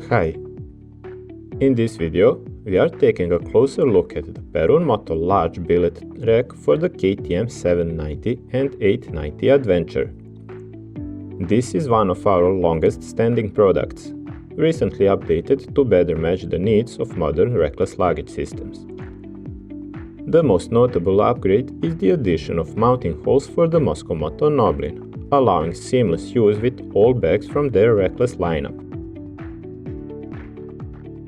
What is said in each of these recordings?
Hi! In this video, we are taking a closer look at the Perun Moto large billet rack for the KTM 790 and 890 Adventure. This is one of our longest standing products, recently updated to better match the needs of modern rackless luggage systems. The most notable upgrade is the addition of mounting holes for the Mosko Moto Gnoblin, allowing seamless use with all bags from their rackless lineup.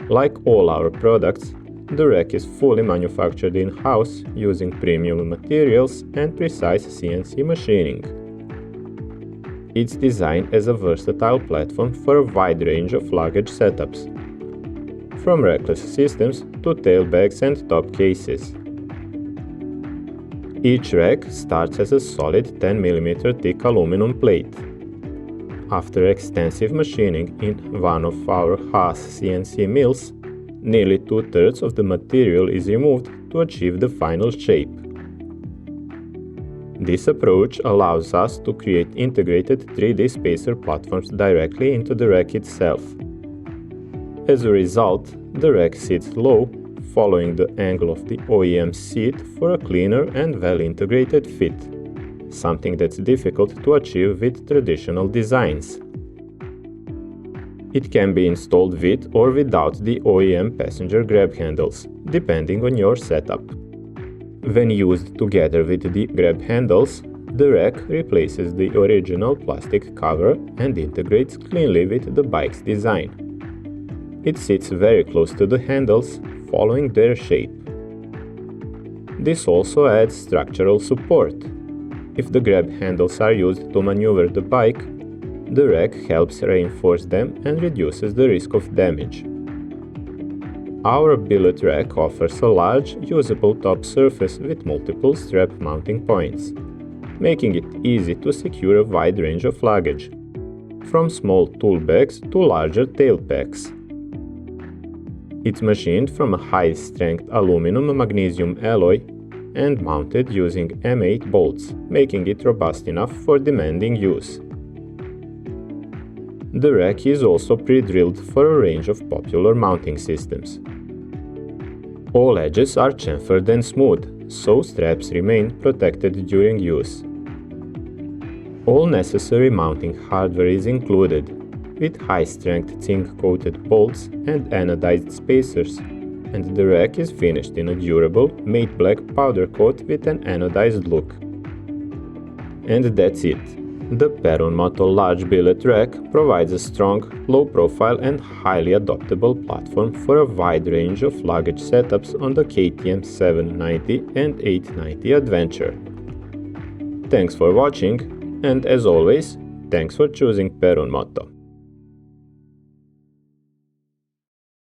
Like all our products, the rack is fully manufactured in-house using premium materials and precise CNC machining. It's designed as a versatile platform for a wide range of luggage setups, from rackless systems to tailbags and top cases. Each rack starts as a solid 10 mm thick aluminum plate. After extensive machining in one of our Haas CNC mills, nearly 2/3 of the material is removed to achieve the final shape. This approach allows us to create integrated 3D spacer platforms directly into the rack itself. As a result, the rack sits low, following the angle of the OEM seat for a cleaner and well-integrated fit, something that's difficult to achieve with traditional designs. It can be installed with or without the OEM passenger grab handles, depending on your setup. When used together with the grab handles, the rack replaces the original plastic cover and integrates cleanly with the bike's design. It sits very close to the handles, following their shape. This also adds structural support. If the grab handles are used to maneuver the bike, the rack helps reinforce them and reduces the risk of damage. Our billet rack offers a large, usable top surface with multiple strap mounting points, making it easy to secure a wide range of luggage, from small tool bags to larger tail packs. It's machined from a high-strength aluminum-magnesium alloy and mounted using M8 bolts, making it robust enough for demanding use. The rack is also pre-drilled for a range of popular mounting systems. All edges are chamfered and smooth, so straps remain protected during use. All necessary mounting hardware is included, with high-strength zinc-coated bolts and anodized spacers, and the rack is finished in a durable, matte black powder coat with an anodized look. And that's it. The Perun Moto large billet rack provides a strong, low-profile and highly adaptable platform for a wide range of luggage setups on the KTM 790 and 890 Adventure. Thanks for watching, and as always, thanks for choosing Perun Moto.